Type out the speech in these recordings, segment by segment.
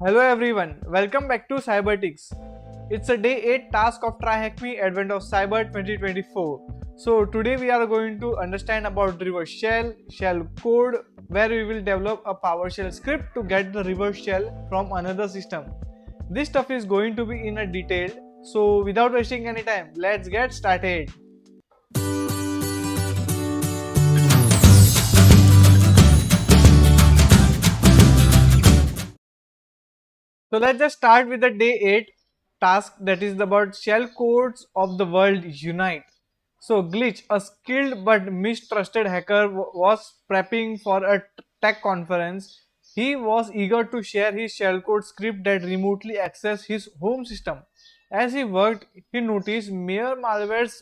Hello everyone, welcome back to Cybertix. It's a day 8 task of 𝙏𝙃𝙢𝙢𝙀 Advent of Cyber 2024. So today we are going to understand about reverse shell code, where we will develop a PowerShell script to get the reverse shell from another system. This stuff is going to be in a detail, so without wasting any time, let's get started. So let's just start with the day 8 task, that is about shell codes of the world unite. So Glitch, a skilled but mistrusted hacker, was prepping for a tech conference. He was eager to share his shellcode script that remotely access his home system. As he worked, he noticed mere malwares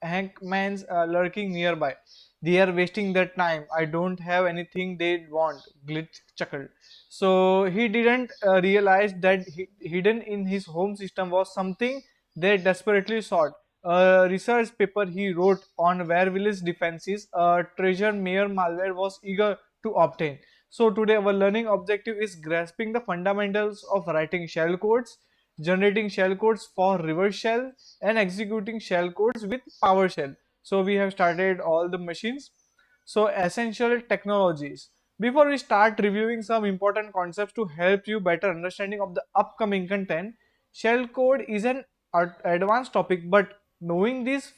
hackmans lurking nearby. They are wasting their time. I don't have anything they want, Glitch chuckled. So he didn't realize that hidden in his home system was something they desperately sought. A research paper he wrote on Werewolf's defenses, a treasure mere malware was eager to obtain. So today our learning objective is grasping the fundamentals of writing shell codes, generating shell codes for reverse shell, and executing shell codes with PowerShell. So we have started all the machines. So essential technologies. Before we start reviewing some important concepts to help you better understanding of the upcoming content, shell code is an advanced topic, but knowing these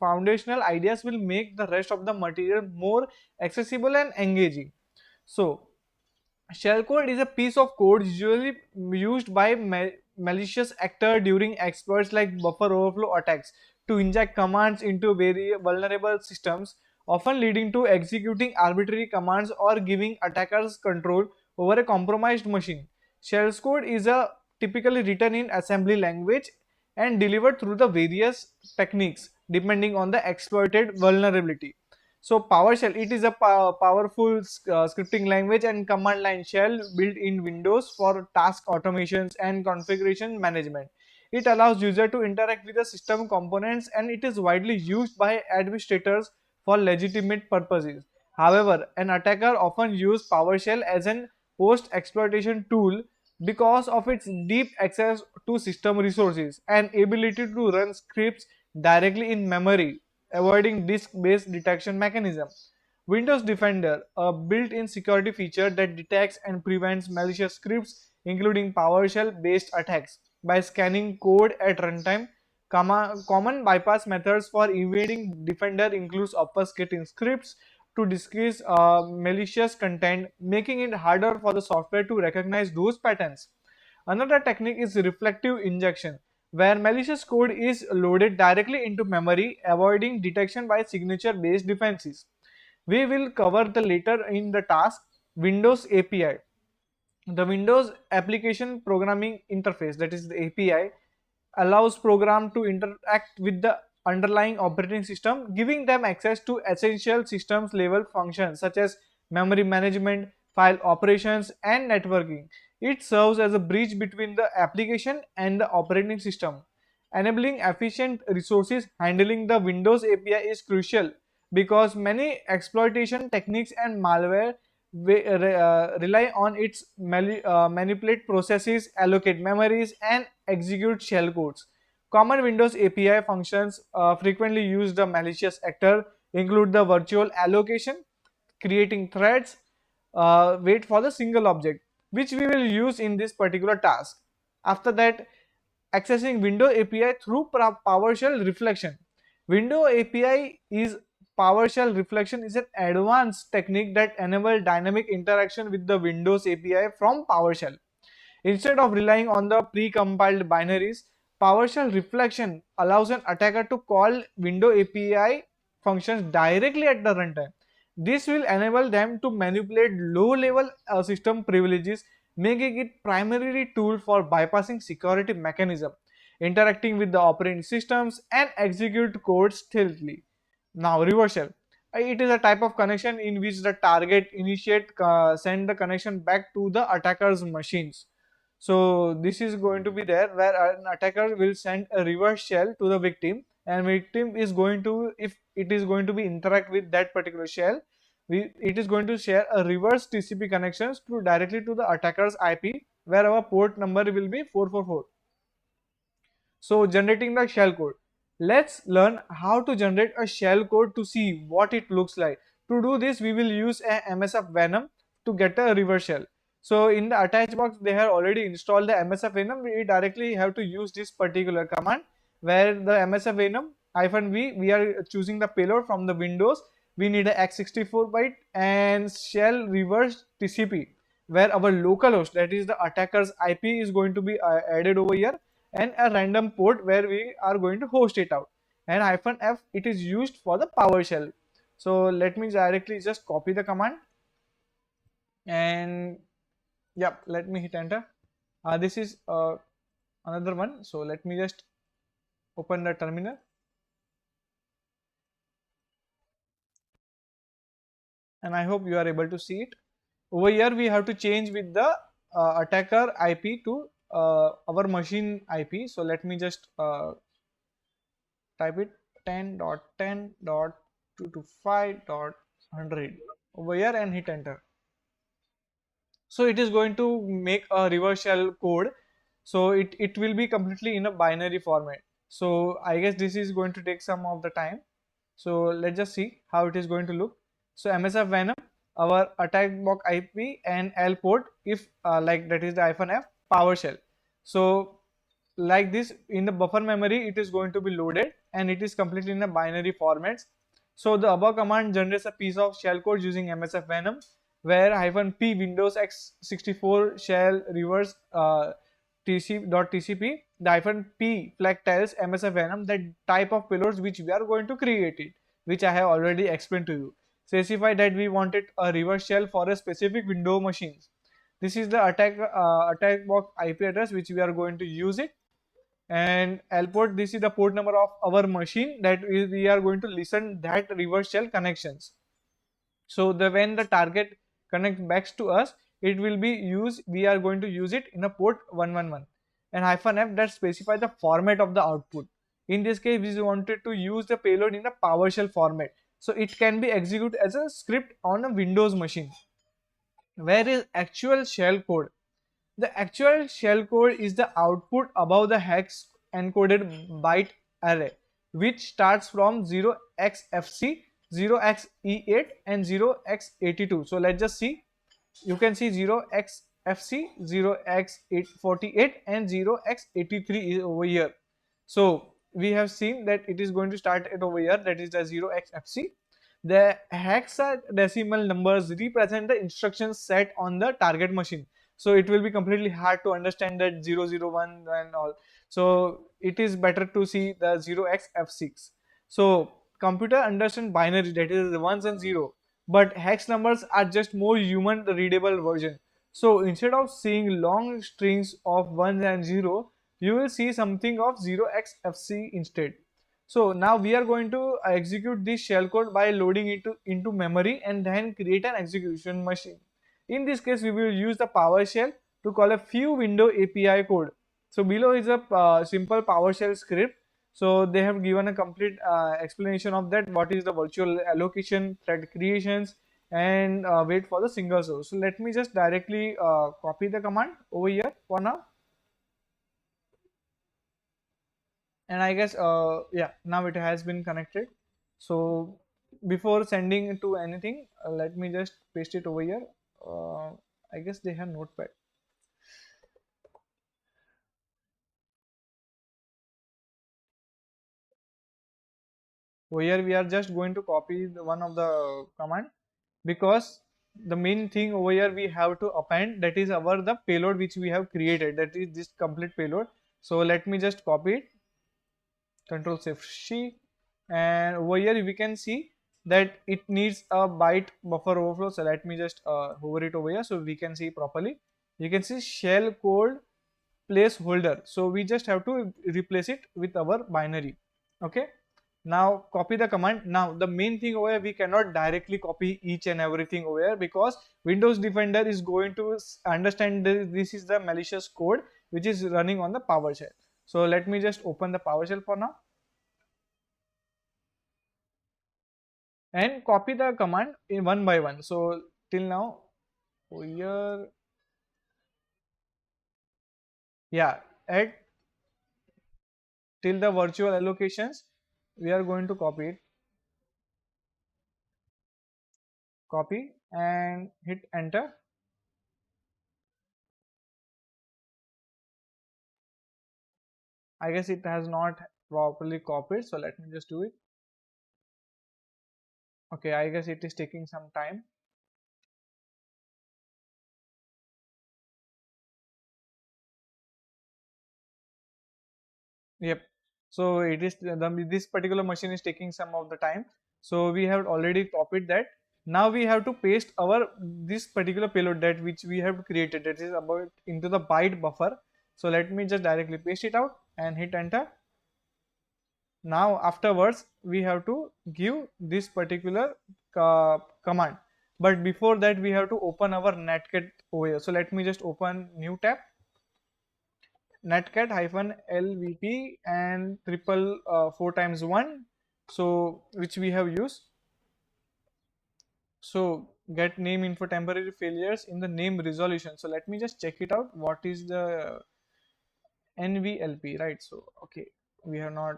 foundational ideas will make the rest of the material more accessible and engaging. So shellcode is a piece of code usually used by malicious actor during exploits like buffer overflow attacks to inject commands into very vulnerable systems, often leading to executing arbitrary commands or giving attackers control over a compromised machine. Shellcode is a typically written in assembly language and delivered through the various techniques depending on the exploited vulnerability. So PowerShell, it is a powerful scripting language and command line shell built in Windows for task automations and configuration management. It allows user to interact with the system components, and it is widely used by administrators for legitimate purposes. However, an attacker often uses PowerShell as an post-exploitation tool because of its deep access to system resources and ability to run scripts directly in memory, avoiding disk-based detection mechanism. Windows Defender, a built-in security feature that detects and prevents malicious scripts, including PowerShell-based attacks, by scanning code at runtime. Common bypass methods for evading Defender includes obfuscating scripts to disguise malicious content, making it harder for the software to recognize those patterns. Another technique is reflective injection, where malicious code is loaded directly into memory, avoiding detection by signature-based defenses. We will cover the later in the task. Windows API. The Windows Application Programming Interface, that is the API, allows program to interact with the underlying operating system, giving them access to essential systems level functions such as memory management, file operations, and networking. It serves as a bridge between the application and the operating system. Enabling efficient resources handling. The Windows API is crucial because many exploitation techniques and malware rely on its manipulate processes, allocate memories, and execute shellcodes. Common Windows API functions frequently use the malicious actor include the virtual allocation, creating threads, wait for the single object, which we will use in this particular task. After that, accessing Windows API through PowerShell reflection. Windows API is PowerShell reflection is an advanced technique that enables dynamic interaction with the Windows API from PowerShell. Instead of relying on the pre-compiled binaries, PowerShell reflection allows an attacker to call Windows API functions directly at the runtime. This will enable them to manipulate low-level system privileges, making it primary tool for bypassing security mechanism, interacting with the operating systems, and execute code stealthily. Now, reverse shell. It is a type of connection in which the target initiate send the connection back to the attacker's machines. So this is going to be there where an attacker will send a reverse shell to the victim, and victim is going to, if it is going to be interact with that particular shell, it is going to share a reverse TCP connections to directly to the attacker's IP. where our port number will be 444. So generating the shell code. Let's learn how to generate a shell code to see what it looks like. To do this, we will use a MSF Venom to get a reverse shell. So in the attached box, they have already installed the MSF Venom. We directly have to use this particular command where the MSF Venom -v, we are choosing the payload from the Windows. We need a x64 byte and shell reverse TCP where our localhost, that is the attacker's IP, is going to be added over here, and a random port where we are going to host it out, and -f, it is used for the PowerShell. So let me directly just copy the command, and yeah, let me hit enter. This is another one, so let me just open the terminal, and I hope you are able to see it. Over here we have to change with the attacker IP to our machine IP. So let me just type it 10.10.225.100 over here and hit enter. So it is going to make a reverse shell code. So it will be completely in a binary format. So I guess this is going to take some of the time. So let's just see how it is going to look. So MSF Venom, our attack box IP and L port, if like that is the -f PowerShell. So like this, in the buffer memory it is going to be loaded and it is completely in a binary format. So the above command generates a piece of shell code using MSF Venom where -p Windows x64 shell reverse .tcp, the -p flag tells MSF Venom the type of payloads which we are going to create it, which I have already explained to you. Specify that we wanted a reverse shell for a specific window machines. This is the attack box IP address which we are going to use it, and L port, this is the port number of our machine that we are going to listen that reverse shell connections. So the when the target connect backs to us, it will be used, we are going to use it in a port 111, and -f that specify the format of the output. In this case we wanted to use the payload in a PowerShell format, so it can be executed as a script on a Windows machine. Where is actual shell code? The actual shell code is the output above the hex encoded byte array, which starts from 0xFC, 0xE8 and 0x82. So let's just see. You can see 0xFC, 0x48 and 0x83 is over here. So we have seen that it is going to start at over here, that is the 0xFC. The hexadecimal numbers represent the instructions set on the target machine. So it will be completely hard to understand that 001 and all. So it is better to see the 0xF6. So computer understand binary, that is the ones and zero, but hex numbers are just more human readable version. So instead of seeing long strings of ones and zero, you will see something of 0xFC instead. So now we are going to execute this shellcode by loading it into memory and then create an execution machine. In this case, we will use the PowerShell to call a few window API code. So below is a simple PowerShell script. So they have given a complete explanation of that, what is the virtual allocation, thread creations, and wait for the single source. So let me just directly copy the command over here for now. And I guess yeah, now it has been connected. So before sending it to anything, let me just paste it over here. uh, I guess they have notepad. Over here we are just going to copy one of the command, because the main thing over here we have to append, that is our the payload which we have created, that is this complete payload. So let me just copy it, Control Shift C, and over here we can see that it needs a byte buffer overflow. So let me just hover it over here so we can see properly. You can see shell code placeholder, so we just have to replace it with our binary. Okay, now copy the command. Now the main thing over here, we cannot directly copy each and everything over here, because Windows Defender is going to understand this is the malicious code which is running on the PowerShell. So let me just open the PowerShell for now and copy the command in one by one. So till now, over here, Yeah, at till the virtual allocations, we are going to copy it, copy and hit enter. I guess it has not properly copied, so let me just do it. Okay, I guess it is taking some time. Yep. So it is this particular machine is taking some of the time. So we have already copied that. Now we have to paste our this particular payload that which we have created, that is about into the byte buffer. So let me just directly paste it out and hit enter. Now afterwards we have to give this particular command. But before that we have to open our netcat over here. So let me just open new tab, netcat hyphen lvp and triple 4 times 1, so which we have used. So get name info temporary failures in the name resolution. So let me just check it out, what is the nvlp, right? So okay, we have not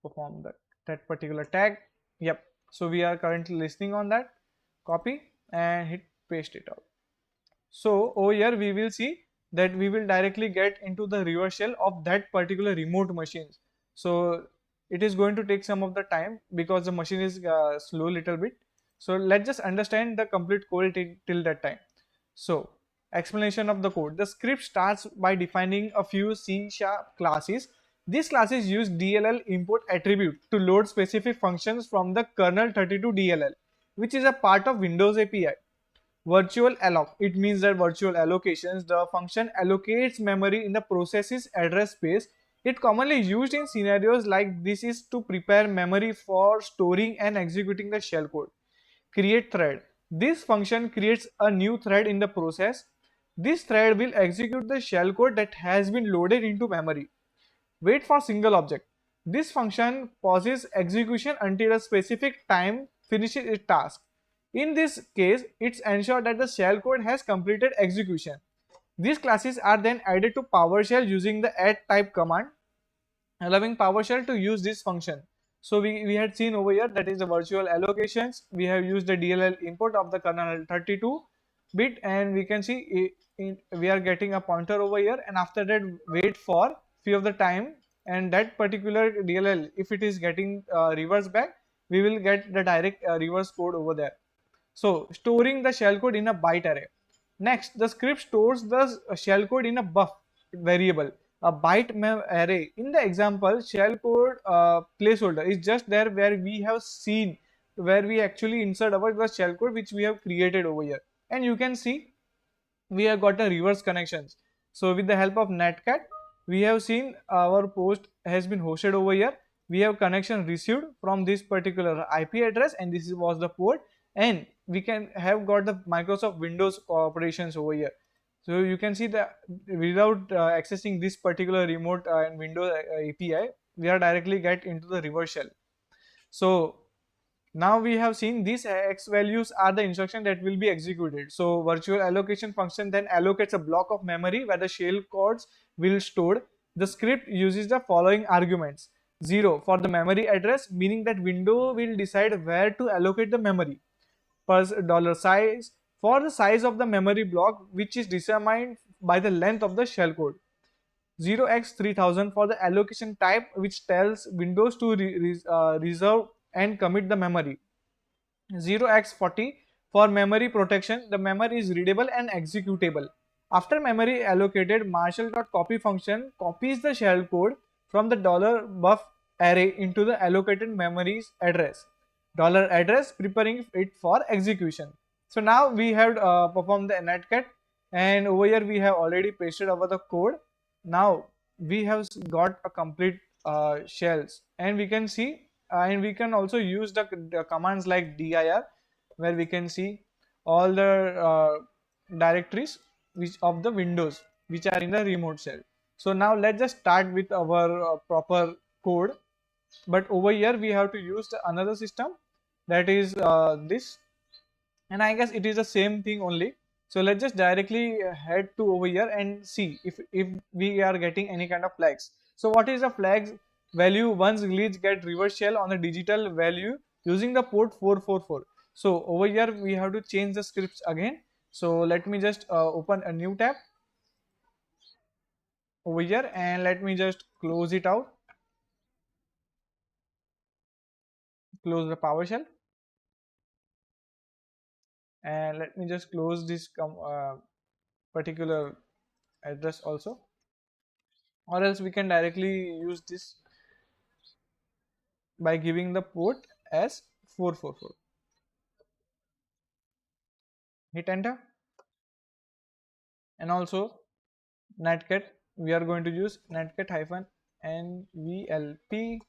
performed that particular tag. Yep. So we are currently listening on that. Copy and hit paste it out. So over here we will see that we will directly get into the reverse shell of that particular remote machines. So it is going to take some of the time because the machine is slow little bit. So let's just understand the complete code till that time. So explanation of the code. The script starts by defining a few C# classes. These classes use DLL import attribute to load specific functions from the kernel 32 DLL, which is a part of Windows API. Virtual alloc, it means that virtual allocations, the function allocates memory in the process's address space. It commonly used in scenarios like this is to prepare memory for storing and executing the shellcode. Create thread, this function creates a new thread in the process. This thread will execute the shellcode that has been loaded into memory. Wait for single object, this function pauses execution until a specific time finishes its task. In this case, it's ensured that the shellcode has completed execution. These classes are then added to PowerShell using the add type command, allowing PowerShell to use this function. So we had seen over here, that is the virtual allocations. We have used the DLL import of the kernel 32 bit, and we can see we are getting a pointer over here, and after that wait for few of the time, and that particular DLL, if it is getting reverse back, we will get the direct reverse code over there. So storing the shellcode in a byte array. Next, the script stores the shellcode in a buff variable, a byte array. In the example, shellcode placeholder is just there where we have seen, where we actually insert our the shellcode which we have created over here. And you can see we have got a reverse connections. So with the help of netcat, we have seen our post has been hosted over here. We have connection received from this particular IP address, and this was the port, and we can have got the Microsoft Windows operations over here. So you can see that without accessing this particular remote and Windows API, we are directly get into the reverse shell. So now we have seen these x values are the instruction that will be executed. So virtual allocation function then allocates a block of memory where the shell codes will stored. The script uses the following arguments: 0 for the memory address, meaning that window will decide where to allocate the memory, per $size for the size of the memory block, which is determined by the length of the shellcode. 0x3000 for the allocation type, which tells Windows to reserve and commit the memory. 0x40 for memory protection, the memory is readable and executable. After memory allocated, marshal.copy function copies the shellcode from the $buff array into the allocated memory's address. $address preparing it for execution. So now we have performed the netcat, and over here we have already pasted over the code. Now we have got a complete shells, and we can see and we can also use the commands like dir, where we can see all the directories which of the windows which are in the remote shell. So now let's just start with our proper code, but over here we have to use another system, that is this, and I guess it is the same thing only. So let's just directly head to over here and see if we are getting any kind of flags. So what is the flags value once glitch get reverse shell on the digital value using the port 444. So over here we have to change the scripts again. So let me just open a new tab over here and let me just close it out, close the PowerShell, and let me just close this particular address also, or else we can directly use this by giving the port as 444. Hit enter, and also netcat, we are going to use netcat-nvlp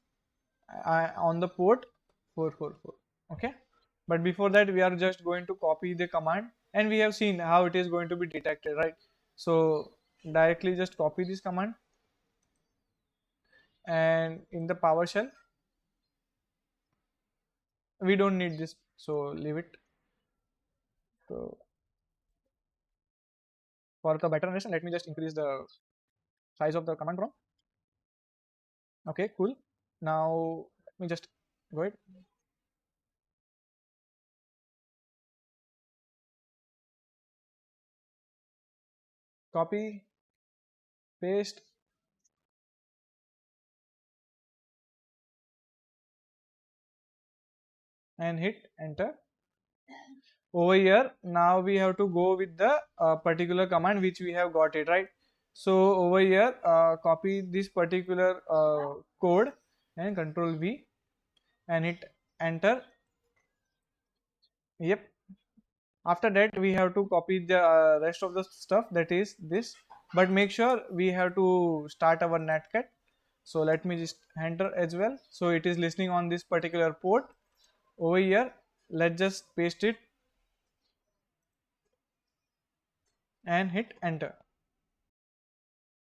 on the port 444. Okay, but before that we are just going to copy the command, and we have seen how it is going to be detected, right? So directly just copy this command, and in the PowerShell we don't need this, so leave it. So for the better understanding, let me just increase the size of the command prompt. Okay, cool. Now let me just go ahead, copy, paste, and hit enter. Over here now we have to go with the particular command which we have got it, right? So over here copy this particular code and control V and hit enter. Yep. After that we have to copy the rest of the stuff, that is this, but make sure we have to start our netcat. So let me just enter as well. So it is listening on this particular port over here. Let's just paste it and hit enter.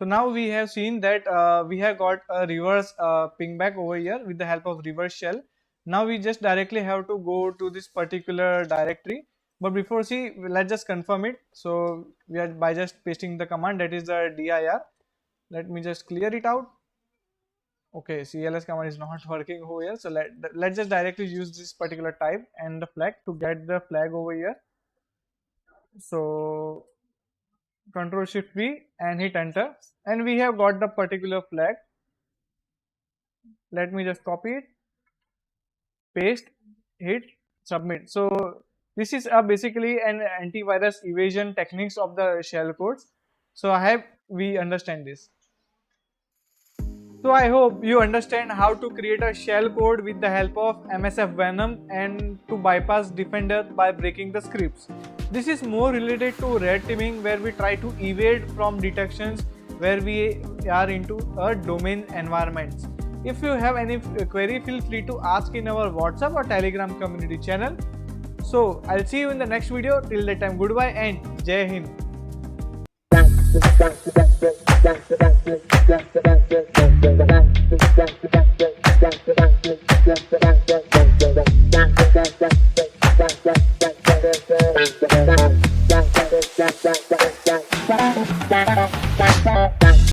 So now we have seen that we have got a reverse ping back over here with the help of reverse shell. Now we just directly have to go to this particular directory, but before see, let's just confirm it. So we are by just pasting the command, that is the dir. Let me just clear it out. Okay, CLS command is not working over here, so let's just directly use this particular type and the flag to get the flag over here. So Control Shift V and hit enter, and we have got the particular flag. Let me just copy it, paste, hit submit. So this is basically an antivirus evasion techniques of the shell codes. So I hope we understand this. So I hope you understand how to create a shell code with the help of MSF Venom and to bypass Defender by breaking the scripts. This is more related to red teaming, where we try to evade from detections where we are into a domain environments. If you have any query, feel free to ask in our WhatsApp or Telegram community channel. So I'll see you in the next video. Till that time, goodbye and Jai Hind.